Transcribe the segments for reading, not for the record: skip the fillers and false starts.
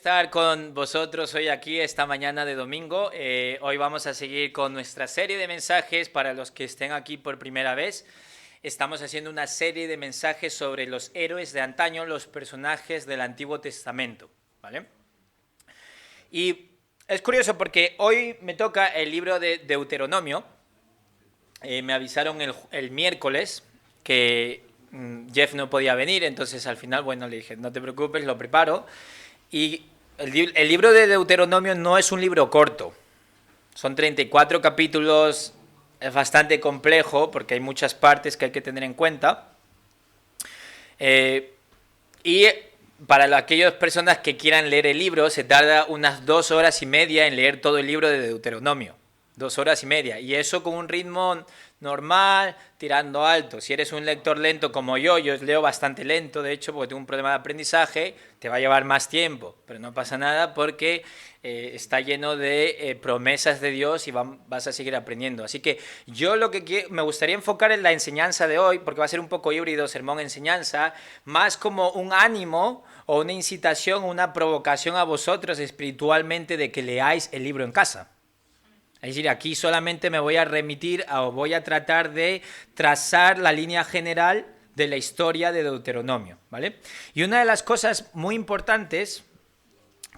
estar con vosotros hoy aquí esta mañana de domingo. Hoy vamos a seguir con nuestra serie de mensajes para los que estén aquí por primera vez. Estamos haciendo una serie de mensajes sobre los héroes de antaño, los personajes del Antiguo Testamento, ¿vale? Y es curioso porque hoy me toca el libro de Deuteronomio. Me avisaron el miércoles que Jeff no podía venir, entonces al final, bueno, le dije, no te preocupes, lo preparo. Y el libro de Deuteronomio no es un libro corto, son 34 capítulos, es bastante complejo porque hay muchas partes que hay que tener en cuenta. Y para aquellas personas que quieran leer el libro, se tarda unas 2 horas y media en leer todo el libro de Deuteronomio. 2 horas y media. Y eso con un ritmo normal, tirando alto. Si eres un lector lento como yo leo bastante lento, de hecho, porque tengo un problema de aprendizaje, te va a llevar más tiempo. Pero no pasa nada porque está lleno de promesas de Dios y vas a seguir aprendiendo. Así que yo lo que me gustaría enfocar en la enseñanza de hoy, porque va a ser un poco híbrido, sermón-enseñanza, más como un ánimo o una incitación, una provocación a vosotros espiritualmente de que leáis el libro en casa. Es decir, aquí solamente me voy a remitir o voy a tratar de trazar la línea general de la historia de Deuteronomio, ¿vale? Y una de las cosas muy importantes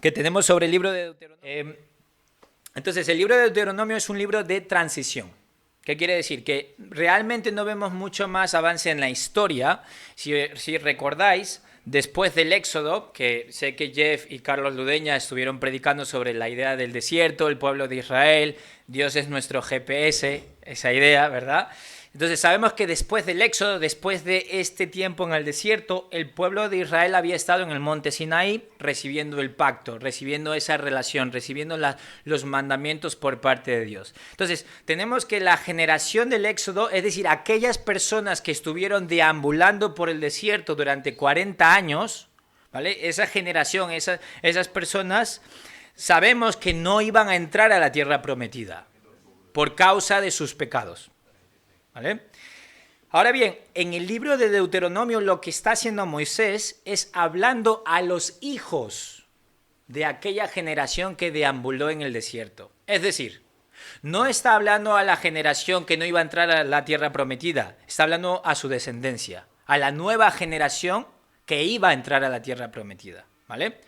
que tenemos sobre el libro de Deuteronomio... entonces, el libro de Deuteronomio es un libro de transición. ¿Qué quiere decir? Que realmente no vemos mucho más avance en la historia. Si recordáis, después del Éxodo, que sé que Jeff y Carlos Ludeña estuvieron predicando sobre la idea del desierto, el pueblo de Israel, Dios es nuestro GPS, esa idea, ¿verdad? Entonces sabemos que después del Éxodo, después de este tiempo en el desierto, el pueblo de Israel había estado en el monte Sinaí recibiendo el pacto, recibiendo esa relación, recibiendo los mandamientos por parte de Dios. Entonces tenemos que la generación del Éxodo, es decir, aquellas personas que estuvieron deambulando por el desierto durante 40 años, ¿vale? Esa generación, esas personas, sabemos que no iban a entrar a la tierra prometida por causa de sus pecados. ¿Vale? Ahora bien, en el libro de Deuteronomio lo que está haciendo Moisés es hablando a los hijos de aquella generación que deambuló en el desierto. Es decir, no está hablando a la generación que no iba a entrar a la tierra prometida, está hablando a su descendencia, a la nueva generación que iba a entrar a la tierra prometida. ¿Vale?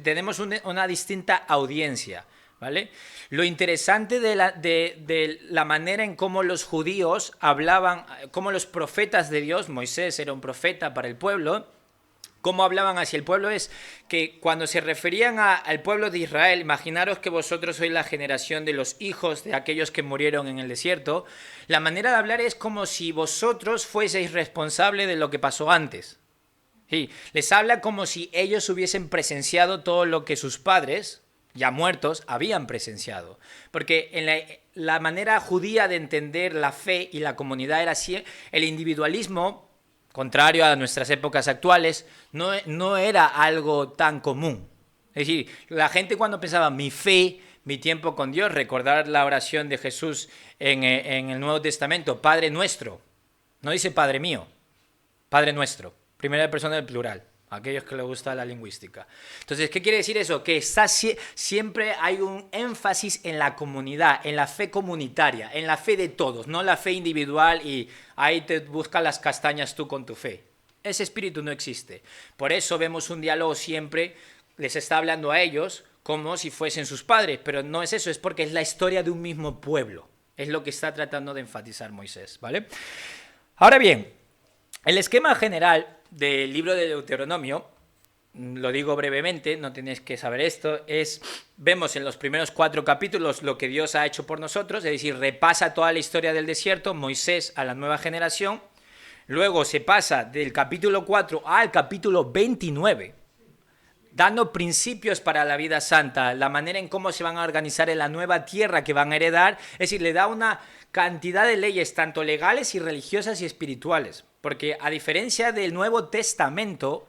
Tenemos una distinta audiencia. ¿Vale? Lo interesante de la manera en cómo los judíos hablaban, cómo los profetas de Dios, Moisés era un profeta para el pueblo, cómo hablaban hacia el pueblo es que cuando se referían al pueblo de Israel, imaginaros que vosotros sois la generación de los hijos de aquellos que murieron en el desierto, la manera de hablar es como si vosotros fueseis responsables de lo que pasó antes. Sí, les habla como si ellos hubiesen presenciado todo lo que sus padres, ya muertos, habían presenciado. Porque en la manera judía de entender la fe y la comunidad era así, el individualismo, contrario a nuestras épocas actuales, no era algo tan común. Es decir, la gente cuando pensaba mi fe, mi tiempo con Dios, recordar la oración de Jesús en el Nuevo Testamento, Padre nuestro, no dice Padre mío, Padre nuestro, primera persona del plural. Aquellos que les gusta la lingüística. Entonces, ¿qué quiere decir eso? Que siempre hay un énfasis en la comunidad, en la fe comunitaria, en la fe de todos, no la fe individual y ahí te buscas las castañas tú con tu fe. Ese espíritu no existe. Por eso vemos un diálogo siempre, les está hablando a ellos como si fuesen sus padres, pero no es eso, es porque es la historia de un mismo pueblo. Es lo que está tratando de enfatizar Moisés, ¿vale? Ahora bien, el esquema general del libro de Deuteronomio, lo digo brevemente, no tenéis que saber esto, vemos en los primeros 4 capítulos lo que Dios ha hecho por nosotros, es decir, repasa toda la historia del desierto, Moisés a la nueva generación, luego se pasa del capítulo 4 al capítulo 29, dando principios para la vida santa, la manera en cómo se van a organizar en la nueva tierra que van a heredar, es decir, le da una cantidad de leyes, tanto legales y religiosas y espirituales. Porque a diferencia del Nuevo Testamento,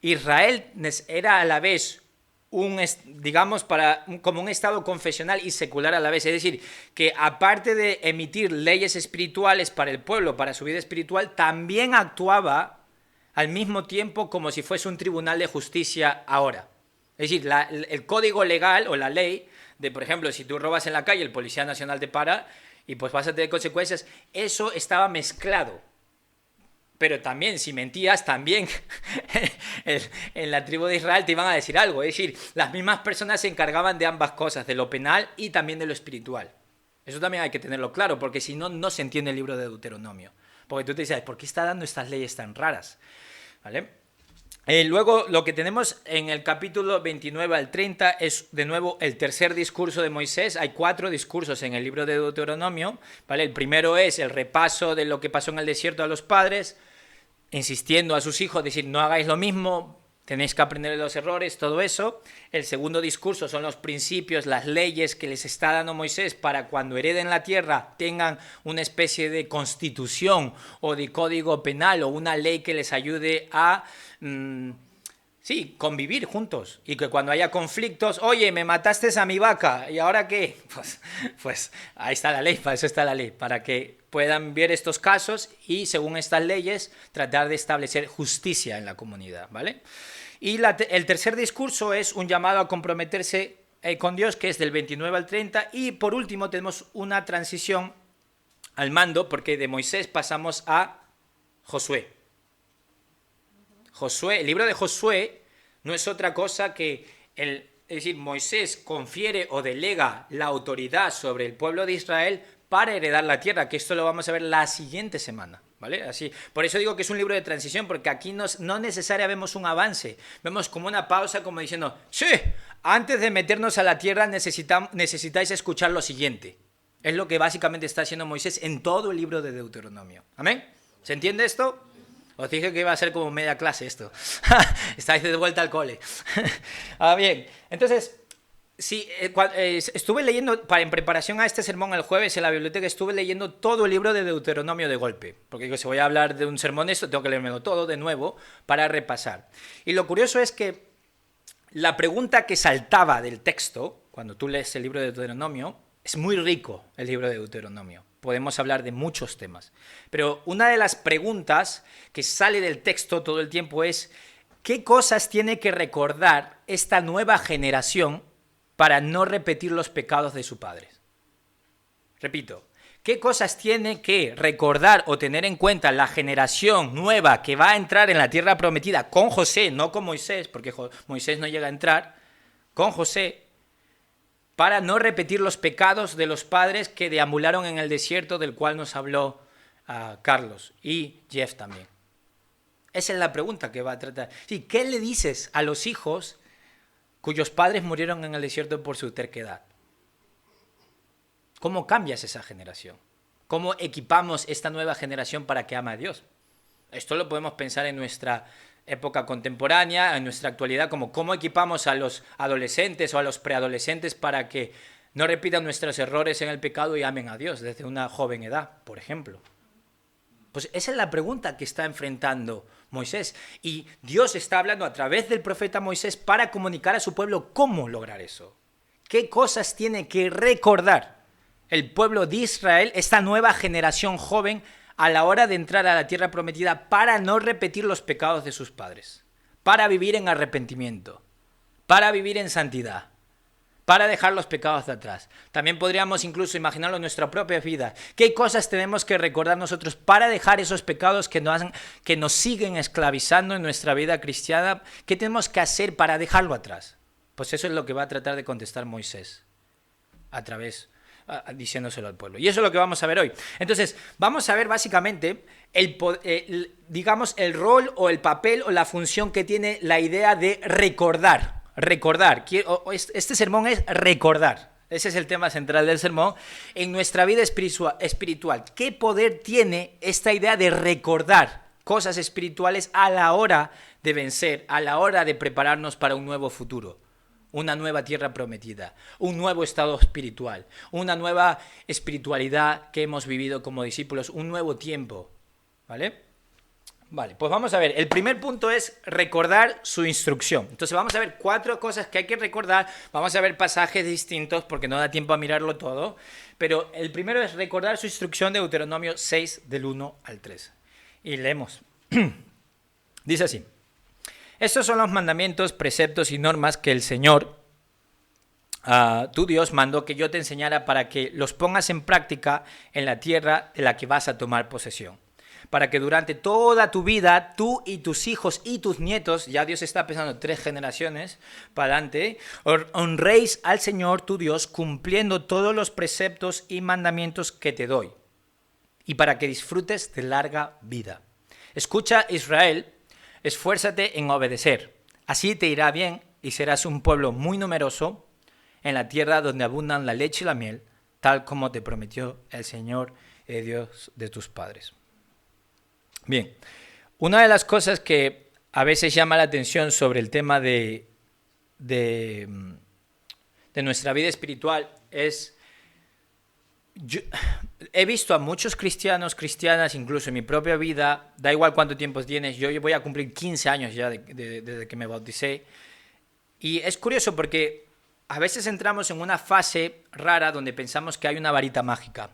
Israel era a la vez como un estado confesional y secular a la vez. Es decir, que aparte de emitir leyes espirituales para el pueblo, para su vida espiritual, también actuaba al mismo tiempo como si fuese un tribunal de justicia ahora. Es decir, el código legal o la ley de, por ejemplo, si tú robas en la calle, el Policía Nacional te para y pues vas a tener consecuencias, eso estaba mezclado. Pero también, si mentías, también en la tribu de Israel te iban a decir algo. Es decir, las mismas personas se encargaban de ambas cosas, de lo penal y también de lo espiritual. Eso también hay que tenerlo claro, porque si no, no se entiende el libro de Deuteronomio. Porque tú te dices, ¿por qué está dando estas leyes tan raras? ¿Vale? Luego, lo que tenemos en el capítulo 29 al 30 es, de nuevo, el tercer discurso de Moisés. Hay 4 discursos en el libro de Deuteronomio, ¿vale? El primero es el repaso de lo que pasó en el desierto a los padres, insistiendo a sus hijos, decir, no hagáis lo mismo, tenéis que aprender de los errores, todo eso. El segundo discurso son los principios, las leyes que les está dando Moisés para cuando hereden la tierra tengan una especie de constitución o de código penal o una ley que les ayude a sí, convivir juntos. Y que cuando haya conflictos, oye, me mataste a mi vaca, ¿y ahora qué? Pues ahí está la ley, para eso está la ley, para que puedan ver estos casos y, según estas leyes, tratar de establecer justicia en la comunidad, ¿vale? Y el tercer discurso es un llamado a comprometerse con Dios, que es del 29 al 30, y por último tenemos una transición al mando, porque de Moisés pasamos a Josué. El libro de Josué no es otra cosa que es decir, Moisés confiere o delega la autoridad sobre el pueblo de Israel para heredar la tierra, que esto lo vamos a ver la siguiente semana, ¿vale? Así, por eso digo que es un libro de transición, porque aquí no necesariamente vemos un avance, vemos como una pausa, como diciendo, sí, antes de meternos a la tierra necesitáis escuchar lo siguiente. Es lo que básicamente está haciendo Moisés en todo el libro de Deuteronomio. ¿Amén? ¿Se entiende esto? Os dije que iba a ser como media clase esto. Estáis de vuelta al cole. Bien, entonces, sí, estuve leyendo, en preparación a este sermón el jueves en la biblioteca, estuve leyendo todo el libro de Deuteronomio de golpe. Porque digo, si voy a hablar de un sermón esto, tengo que leérmelo todo de nuevo para repasar. Y lo curioso es que la pregunta que saltaba del texto, cuando tú lees el libro de Deuteronomio, es muy rico el libro de Deuteronomio. Podemos hablar de muchos temas. Pero una de las preguntas que sale del texto todo el tiempo es, ¿qué cosas tiene que recordar esta nueva generación para no repetir los pecados de sus padres? Repito, ¿qué cosas tiene que recordar o tener en cuenta la generación nueva que va a entrar en la tierra prometida con José, no con Moisés, porque Moisés no llega a entrar, con José, para no repetir los pecados de los padres que deambularon en el desierto, del cual nos habló Carlos y Jeff también? Esa es la pregunta que va a tratar. Sí, ¿qué le dices a los hijos cuyos padres murieron en el desierto por su terquedad? ¿Cómo cambias esa generación? ¿Cómo equipamos esta nueva generación para que ame a Dios? Esto lo podemos pensar en nuestra época contemporánea, en nuestra actualidad, como cómo equipamos a los adolescentes o a los preadolescentes para que no repitan nuestros errores en el pecado y amen a Dios desde una joven edad, por ejemplo. Pues esa es la pregunta que está enfrentando Moisés. Y Dios está hablando a través del profeta Moisés para comunicar a su pueblo cómo lograr eso. ¿Qué cosas tiene que recordar el pueblo de Israel, esta nueva generación joven, a la hora de entrar a la tierra prometida para no repetir los pecados de sus padres, para vivir en arrepentimiento, para vivir en santidad, para dejar los pecados de atrás? También podríamos incluso imaginarlo en nuestra propia vida. ¿Qué cosas tenemos que recordar nosotros para dejar esos pecados que nos siguen esclavizando en nuestra vida cristiana? ¿Qué tenemos que hacer para dejarlo atrás? Pues eso es lo que va a tratar de contestar Moisés diciéndoselo al pueblo. Y eso es lo que vamos a ver hoy. Entonces, vamos a ver básicamente digamos, el rol o el papel o la función que tiene la idea de recordar. Recordar. Este sermón es recordar. Ese es el tema central del sermón. En nuestra vida espiritual, ¿qué poder tiene esta idea de recordar cosas espirituales a la hora de vencer, a la hora de prepararnos para un nuevo futuro? Una nueva tierra prometida, un nuevo estado espiritual, una nueva espiritualidad que hemos vivido como discípulos, un nuevo tiempo, ¿vale? Vale, pues vamos a ver, el primer punto es recordar su instrucción. Entonces vamos a ver 4 cosas que hay que recordar, vamos a ver pasajes distintos porque no da tiempo a mirarlo todo, pero el primero es recordar su instrucción de Deuteronomio 6, del 1 al 3. Y leemos. Dice así. Estos son los mandamientos, preceptos y normas que el Señor, tu Dios, mandó que yo te enseñara para que los pongas en práctica en la tierra de la que vas a tomar posesión. Para que durante toda tu vida, tú y tus hijos y tus nietos, ya Dios está pensando 3 generaciones para adelante, honréis al Señor tu Dios cumpliendo todos los preceptos y mandamientos que te doy. Y para que disfrutes de larga vida. Escucha, Israel, esfuérzate en obedecer. Así te irá bien y serás un pueblo muy numeroso en la tierra donde abundan la leche y la miel, tal como te prometió el Señor, el Dios de tus padres. Bien, una de las cosas que a veces llama la atención sobre el tema de nuestra vida espiritual es... Yo he visto a muchos cristianos, cristianas, incluso en mi propia vida, da igual cuánto tiempo tienes, yo voy a cumplir 15 años ya desde que me bauticé, y es curioso porque a veces entramos en una fase rara donde pensamos que hay una varita mágica.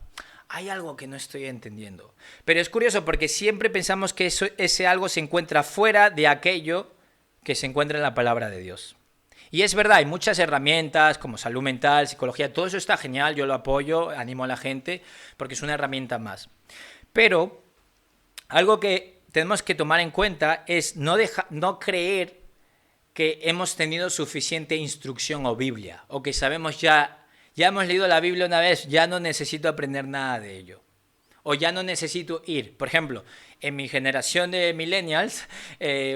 Hay algo que no estoy entendiendo. Pero es curioso porque siempre pensamos que ese algo se encuentra fuera de aquello que se encuentra en la palabra de Dios. Y es verdad, hay muchas herramientas como salud mental, psicología, todo eso está genial, yo lo apoyo, animo a la gente porque es una herramienta más. Pero algo que tenemos que tomar en cuenta es no creer que hemos tenido suficiente instrucción o Biblia, o que sabemos ya hemos leído la Biblia una vez, ya no necesito aprender nada de ello. O ya no necesito ir. Por ejemplo, en mi generación de millennials,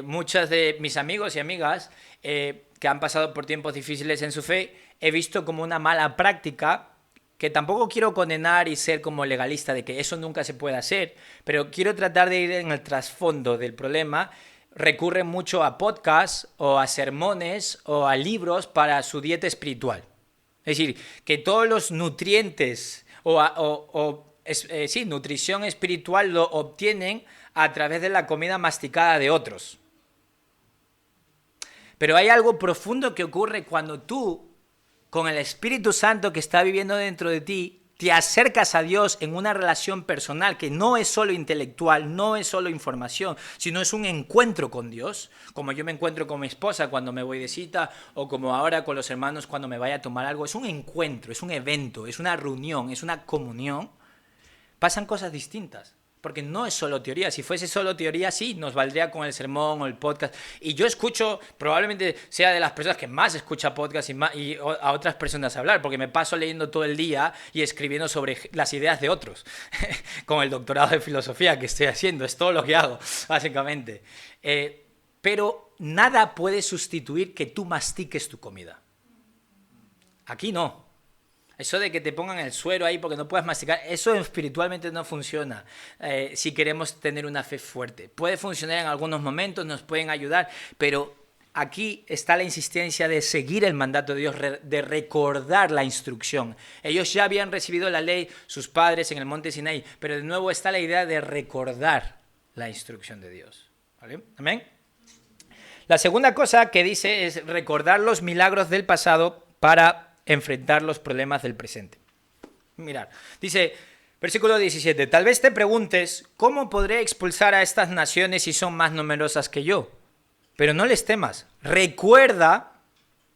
muchos de mis amigos y amigas que han pasado por tiempos difíciles en su fe, he visto como una mala práctica, que tampoco quiero condenar y ser como legalista de que eso nunca se puede hacer, pero quiero tratar de ir en el trasfondo del problema. Recurren mucho a podcasts o a sermones o a libros para su dieta espiritual. Es decir, que todos los nutrientes nutrición espiritual lo obtienen a través de la comida masticada de otros. Pero hay algo profundo que ocurre cuando tú, con el Espíritu Santo que está viviendo dentro de ti, te acercas a Dios en una relación personal que no es solo intelectual, no es solo información, sino es un encuentro con Dios, como yo me encuentro con mi esposa cuando me voy de cita, o como ahora con los hermanos cuando me vaya a tomar algo. Es un encuentro, es un evento, es una reunión, es una comunión. Pasan cosas distintas, porque no es solo teoría. Si fuese solo teoría, sí, nos valdría con el sermón o el podcast. Y yo escucho, probablemente sea de las personas que más escucha podcast y a otras personas hablar, porque me paso leyendo todo el día y escribiendo sobre las ideas de otros, con el doctorado de filosofía que estoy haciendo. Es todo lo que hago, básicamente. Pero nada puede sustituir que tú mastiques tu comida. Aquí no. Eso de que te pongan el suero ahí porque no puedes masticar, eso espiritualmente no funciona si queremos tener una fe fuerte. Puede funcionar en algunos momentos, nos pueden ayudar, pero aquí está la insistencia de seguir el mandato de Dios, de recordar la instrucción. Ellos ya habían recibido la ley, sus padres en el monte Sinaí, pero de nuevo está la idea de recordar la instrucción de Dios. ¿Vale? ¿Amén? La segunda cosa que dice es recordar los milagros del pasado para enfrentar los problemas del presente. Mirad, dice, versículo 17, tal vez te preguntes, ¿cómo podré expulsar a estas naciones si son más numerosas que yo? Pero no les temas, recuerda,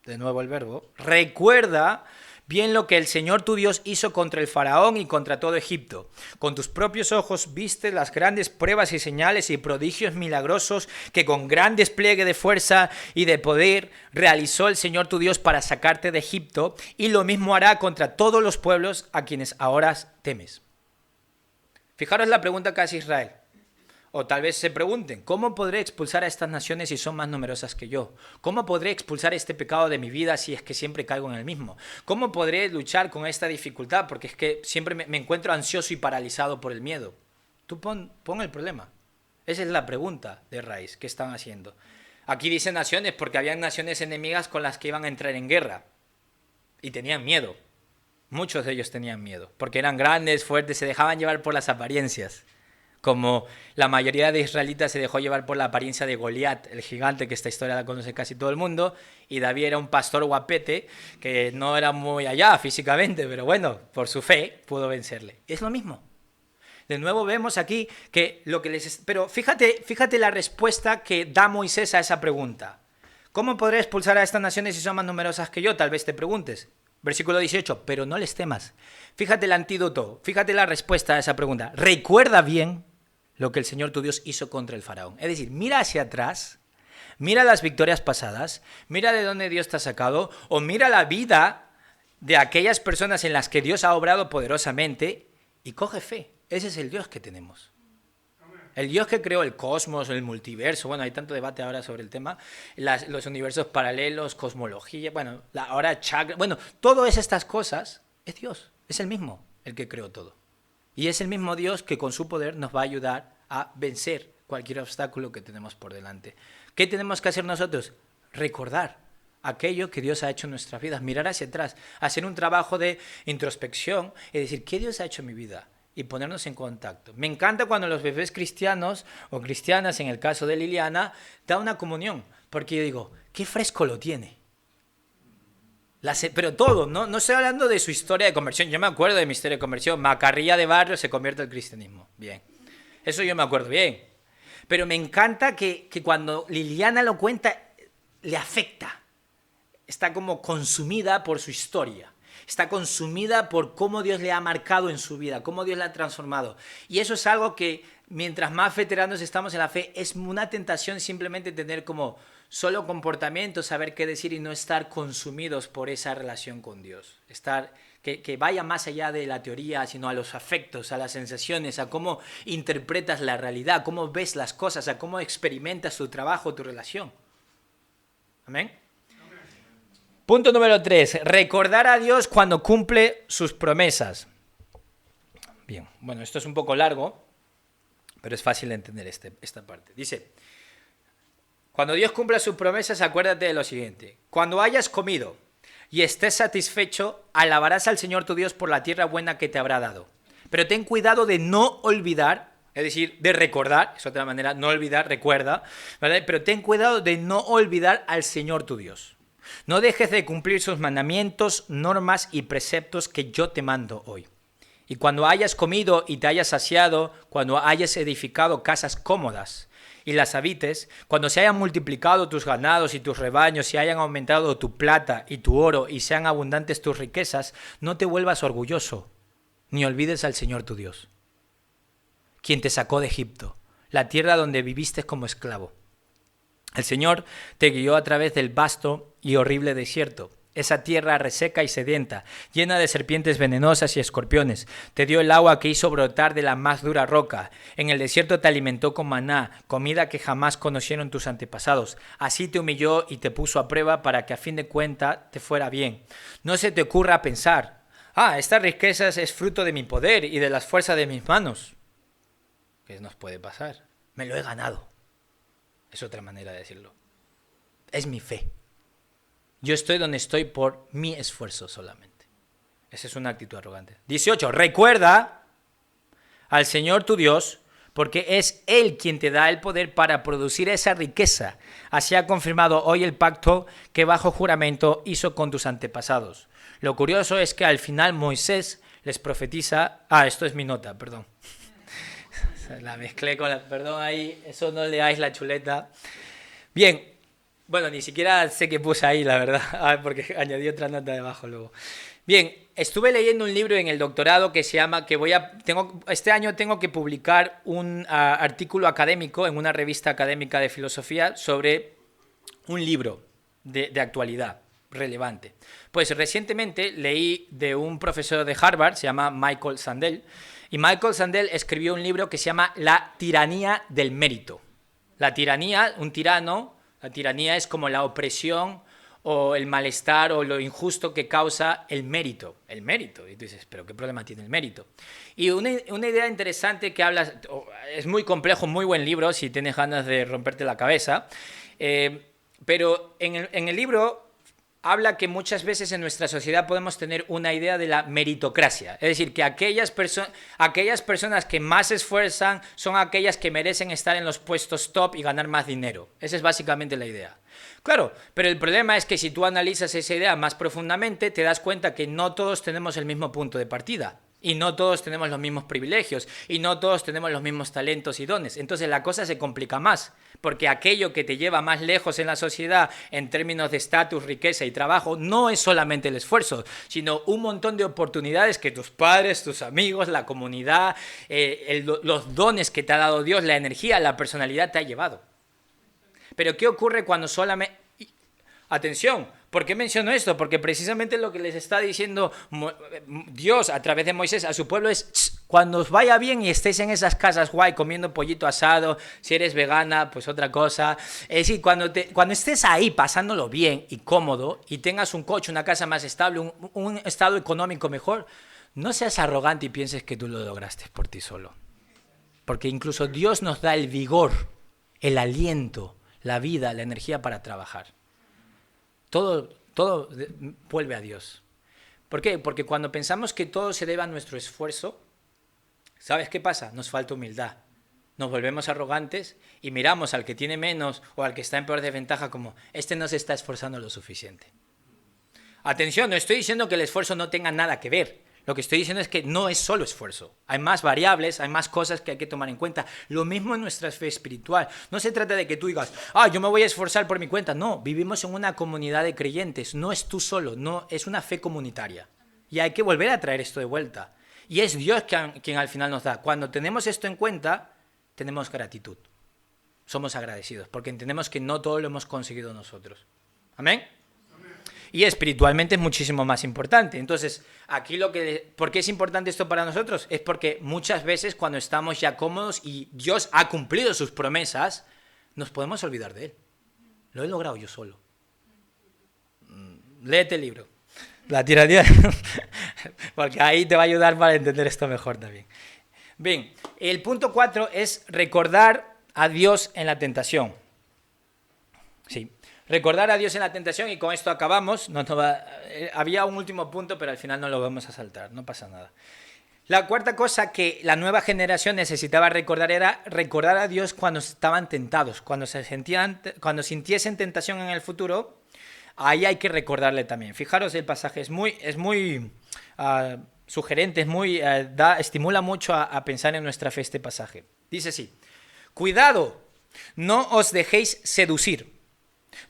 de nuevo el verbo, recuerda bien lo que el Señor tu Dios hizo contra el faraón y contra todo Egipto. Con tus propios ojos viste las grandes pruebas y señales y prodigios milagrosos que con gran despliegue de fuerza y de poder realizó el Señor tu Dios para sacarte de Egipto, y lo mismo hará contra todos los pueblos a quienes ahora temes. Fijaros la pregunta que hace Israel. O tal vez se pregunten, ¿cómo podré expulsar a estas naciones si son más numerosas que yo? ¿Cómo podré expulsar este pecado de mi vida si es que siempre caigo en el mismo? ¿Cómo podré luchar con esta dificultad? Porque es que siempre me encuentro ansioso y paralizado por el miedo. Tú pon el problema. Esa es la pregunta de raíz que están haciendo. Aquí dice naciones porque habían naciones enemigas con las que iban a entrar en guerra. Y tenían miedo. Muchos de ellos tenían miedo. Porque eran grandes, fuertes, se dejaban llevar por las apariencias. Como la mayoría de israelitas se dejó llevar por la apariencia de Goliat, el gigante, que esta historia la conoce casi todo el mundo, y David era un pastor guapete, que no era muy allá físicamente, pero bueno, por su fe pudo vencerle. Es lo mismo. De nuevo vemos aquí que lo que les... Pero fíjate la respuesta que da Moisés a esa pregunta. ¿Cómo podré expulsar a estas naciones si son más numerosas que yo? Tal vez te preguntes. Versículo 18, pero no les temas. Fíjate el antídoto, fíjate la respuesta a esa pregunta. Recuerda bien lo que el Señor tu Dios hizo contra el faraón. Es decir, mira hacia atrás, mira las victorias pasadas, mira de dónde Dios te ha sacado, o mira la vida de aquellas personas en las que Dios ha obrado poderosamente y coge fe. Ese es el Dios que tenemos. El Dios que creó el cosmos, el multiverso, bueno, hay tanto debate ahora sobre el tema, los universos paralelos, cosmología, bueno, ahora chakra, bueno, todas estas cosas, es Dios, es el mismo el que creó todo. Y es el mismo Dios que con su poder nos va a ayudar a vencer cualquier obstáculo que tenemos por delante. ¿Qué tenemos que hacer nosotros? Recordar aquello que Dios ha hecho en nuestras vidas, mirar hacia atrás, hacer un trabajo de introspección y decir, ¿qué Dios ha hecho en mi vida? Y ponernos en contacto. Me encanta cuando los bebés cristianos o cristianas, en el caso de Liliana, da una comunión, porque yo digo, qué fresco lo tiene. Pero todo, no estoy hablando de su historia de conversión. Yo me acuerdo de mi historia de conversión. Macarrilla de barrio se convierte al cristianismo. Bien. Eso yo me acuerdo bien. Pero me encanta que cuando Liliana lo cuenta, le afecta. Está como consumida por su historia. Está consumida por cómo Dios le ha marcado en su vida, cómo Dios la ha transformado. Y eso es algo que, mientras más veteranos estamos en la fe, es una tentación simplemente tener como solo comportamiento, saber qué decir y no estar consumidos por esa relación con Dios. Que vaya más allá de la teoría, sino a los afectos, a las sensaciones, a cómo interpretas la realidad, cómo ves las cosas, a cómo experimentas tu trabajo, tu relación. Amén. Punto número 3. Recordar a Dios cuando cumple sus promesas. Bien, bueno, esto es un poco largo, pero es fácil de entender esta parte. Dice, cuando Dios cumpla sus promesas, acuérdate de lo siguiente. Cuando hayas comido y estés satisfecho, alabarás al Señor tu Dios por la tierra buena que te habrá dado. Pero ten cuidado de no olvidar, es decir, de recordar, es otra manera, no olvidar, recuerda, ¿vale? Pero ten cuidado de no olvidar al Señor tu Dios. No dejes de cumplir sus mandamientos, normas y preceptos que yo te mando hoy. Y cuando hayas comido y te hayas saciado, cuando hayas edificado casas cómodas y las habites, cuando se hayan multiplicado tus ganados y tus rebaños y hayan aumentado tu plata y tu oro y sean abundantes tus riquezas, no te vuelvas orgulloso, ni olvides al Señor tu Dios, quien te sacó de Egipto, la tierra donde viviste como esclavo. El Señor te guió a través del vasto y horrible desierto, esa tierra reseca y sedienta, llena de serpientes venenosas y escorpiones. Te dio el agua que hizo brotar de la más dura roca. En el desierto te alimentó con maná, comida que jamás conocieron tus antepasados. Así te humilló y te puso a prueba para que a fin de cuentas te fuera bien. No se te ocurra pensar, estas riquezas es fruto de mi poder y de las fuerzas de mis manos. ¿Qué nos puede pasar? Me lo he ganado. Es otra manera de decirlo. Es mi fe. Yo estoy donde estoy por mi esfuerzo solamente. Esa es una actitud arrogante. 18. Recuerda al Señor tu Dios, porque es Él quien te da el poder para producir esa riqueza. Así ha confirmado hoy el pacto que bajo juramento hizo con tus antepasados. Lo curioso es que al final Moisés les profetiza... esto es mi nota, perdón. La mezclé con perdón ahí, eso no le dais la chuleta. Bien, bueno, ni siquiera sé qué puse ahí, la verdad, porque añadí otra nota debajo luego. Bien, estuve leyendo un libro en el doctorado que se llama, este año tengo que publicar un artículo académico en una revista académica de filosofía sobre un libro de actualidad relevante. Pues recientemente leí de un profesor de Harvard, se llama Michael Sandel, y Michael Sandel escribió un libro que se llama La tiranía del mérito. La tiranía, un tirano, la tiranía es como la opresión o el malestar o lo injusto que causa el mérito. El mérito. Y tú dices, ¿pero qué problema tiene el mérito? Y una idea interesante que habla, es muy complejo, muy buen libro si tienes ganas de romperte la cabeza, pero en el libro habla que muchas veces en nuestra sociedad podemos tener una idea de la meritocracia. Es decir, que aquellas personas que más se esfuerzan son aquellas que merecen estar en los puestos top y ganar más dinero. Esa es básicamente la idea. Claro, pero el problema es que si tú analizas esa idea más profundamente, te das cuenta que no todos tenemos el mismo punto de partida. Y no todos tenemos los mismos privilegios, y no todos tenemos los mismos talentos y dones. Entonces la cosa se complica más, porque aquello que te lleva más lejos en la sociedad en términos de estatus, riqueza y trabajo no es solamente el esfuerzo, sino un montón de oportunidades que tus padres, tus amigos, la comunidad, los dones que te ha dado Dios, la energía, la personalidad te ha llevado. Pero ¿qué ocurre cuando solamente... Atención, ¿por qué menciono esto? Porque precisamente lo que les está diciendo Dios a través de Moisés a su pueblo es: cuando os vaya bien y estéis en esas casas guay comiendo pollito asado, si eres vegana, pues otra cosa. Es decir, cuando estés ahí pasándolo bien y cómodo y tengas un coche, una casa más estable, un estado económico mejor, no seas arrogante y pienses que tú lo lograste por ti solo. Porque incluso Dios nos da el vigor, el aliento, la vida, la energía para trabajar. Todo vuelve a Dios. ¿Por qué? Porque cuando pensamos que todo se debe a nuestro esfuerzo, ¿sabes qué pasa? Nos falta humildad. Nos volvemos arrogantes y miramos al que tiene menos o al que está en peor desventaja como: este no se está esforzando lo suficiente. Atención, no estoy diciendo que el esfuerzo no tenga nada que ver. Lo que estoy diciendo es que no es solo esfuerzo. Hay más variables, hay más cosas que hay que tomar en cuenta. Lo mismo en nuestra fe espiritual. No se trata de que tú digas: yo me voy a esforzar por mi cuenta. No, vivimos en una comunidad de creyentes. No es tú solo, no, es una fe comunitaria. Y hay que volver a traer esto de vuelta. Y es Dios quien al final nos da. Cuando tenemos esto en cuenta, tenemos gratitud. Somos agradecidos, porque entendemos que no todo lo hemos conseguido nosotros. ¿Amén? Y espiritualmente es muchísimo más importante. Entonces, aquí ¿por qué es importante esto para nosotros? Es porque muchas veces cuando estamos ya cómodos y Dios ha cumplido sus promesas, nos podemos olvidar de Él. Lo he logrado yo solo. Léete el libro. La tiranía. Porque ahí te va a ayudar para entender esto mejor también. Bien, el punto 4 es recordar a Dios en la tentación. Sí. Recordar a Dios en la tentación, y con esto acabamos. Había un último punto, pero al final no lo vamos a saltar, no pasa nada. La cuarta cosa que la nueva generación necesitaba recordar era recordar a Dios cuando estaban tentados, cuando sintiesen tentación en el futuro. Ahí hay que recordarle también. Fijaros, el pasaje es muy sugerente, estimula mucho a pensar en nuestra fe este pasaje. Dice así: cuidado, no os dejéis seducir.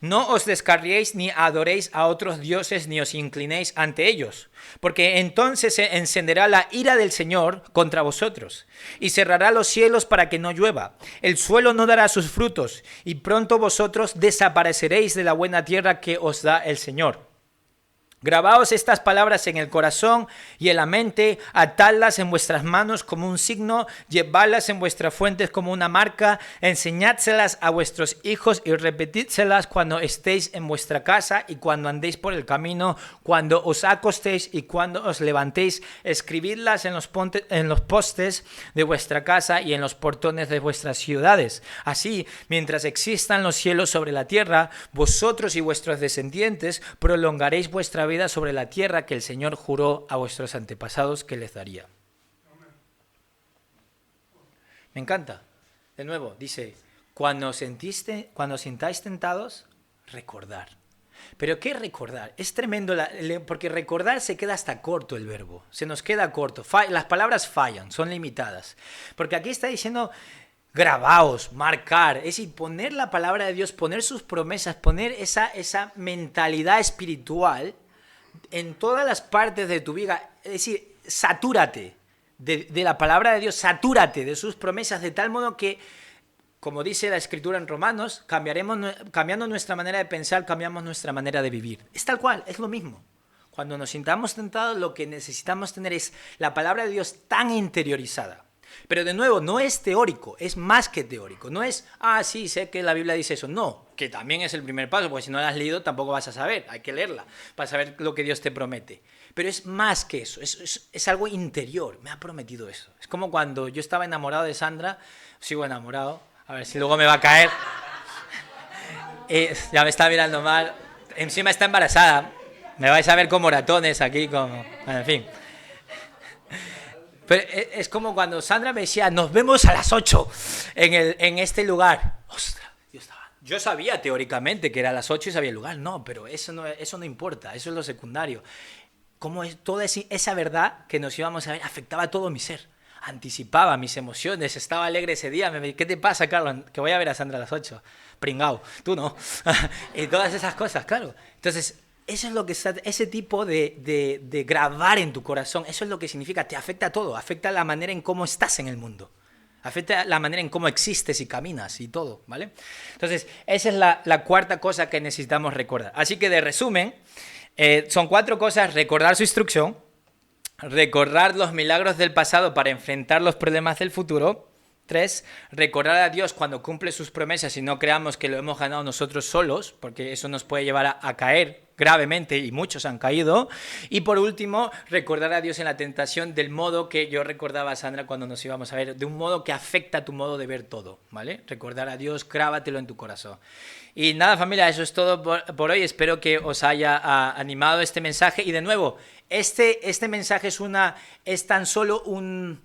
No os descarriéis ni adoréis a otros dioses ni os inclinéis ante ellos, porque entonces se encenderá la ira del Señor contra vosotros y cerrará los cielos para que no llueva. El suelo no dará sus frutos y pronto vosotros desapareceréis de la buena tierra que os da el Señor. Grabaos estas palabras en el corazón y en la mente, atadlas en vuestras manos como un signo, llevadlas en vuestras fuentes como una marca, enseñádselas a vuestros hijos y repetídselas cuando estéis en vuestra casa y cuando andéis por el camino, cuando os acostéis y cuando os levantéis. Escribidlas en los postes de vuestra casa y en los portones de vuestras ciudades. Así, mientras existan los cielos sobre la tierra, vosotros y vuestros descendientes prolongaréis vuestra vida sobre la tierra que el Señor juró a vuestros antepasados que les daría. Me encanta. De nuevo, dice: cuando sintáis tentados, recordar. ¿Pero qué recordar? Es tremendo, porque recordar se queda hasta corto el verbo. Se nos queda corto. Las palabras fallan, son limitadas. Porque aquí está diciendo: grabaos, marcar, es decir, poner la palabra de Dios, poner sus promesas, poner esa mentalidad espiritual en todas las partes de tu vida. Es decir, satúrate de la palabra de Dios, satúrate de sus promesas, de tal modo que, como dice la Escritura en Romanos, cambiando nuestra manera de pensar, cambiamos nuestra manera de vivir. Es tal cual, es lo mismo. Cuando nos sintamos tentados, lo que necesitamos tener es la palabra de Dios tan interiorizada. Pero de nuevo, no es teórico, es más que teórico. No es: sí, sé que la Biblia dice eso. No, que también es el primer paso, porque si no la has leído tampoco vas a saber. Hay que leerla para saber lo que Dios te promete. Pero es más que eso, es algo interior. Me ha prometido eso. Es como cuando yo estaba enamorado de Sandra, sigo enamorado, a ver si luego me va a caer. Ya me está mirando mal. Encima está embarazada. Me vais a ver con moratones aquí, en fin. Pero es como cuando Sandra me decía: nos vemos a las 8 en este lugar. ¡Ostras! Yo sabía teóricamente que era a las 8 y sabía el lugar. No, pero eso no importa, eso es lo secundario. cómo toda esa verdad que nos íbamos a ver afectaba todo mi ser. Anticipaba mis emociones, estaba alegre ese día. ¿Qué te pasa, Carlos? Que voy a ver a Sandra a las 8. Pringao, tú no. Y todas esas cosas, claro. Entonces, eso es lo que está, ese tipo de grabar en tu corazón, eso es lo que significa, te afecta a todo, afecta la manera en cómo estás en el mundo, afecta la manera en cómo existes y caminas y todo, ¿vale? Entonces, esa es la cuarta cosa que necesitamos recordar. Así que de resumen, son 4 cosas: recordar su instrucción, recordar los milagros del pasado para enfrentar los problemas del futuro. 3, recordar a Dios cuando cumple sus promesas y no creamos que lo hemos ganado nosotros solos, porque eso nos puede llevar a caer gravemente, y muchos han caído. Y por último, recordar a Dios en la tentación del modo que yo recordaba a Sandra cuando nos íbamos a ver, de un modo que afecta a tu modo de ver todo, ¿vale? Recordar a Dios, grábatelo en tu corazón. Y nada, familia, eso es todo por hoy. Espero que os haya animado este mensaje. Y de nuevo, este mensaje es tan solo un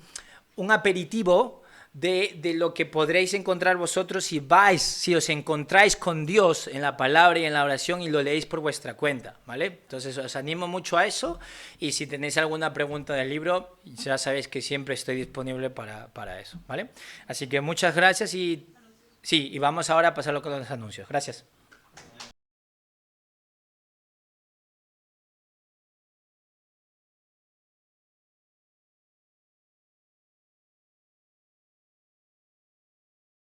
aperitivo de lo que podréis encontrar vosotros si os encontráis con Dios en la palabra y en la oración y lo leéis por vuestra cuenta, ¿vale? Entonces os animo mucho a eso, y si tenéis alguna pregunta del libro, ya sabéis que siempre estoy disponible para eso, ¿vale? Así que muchas gracias y vamos ahora a pasarlo con los anuncios. Gracias.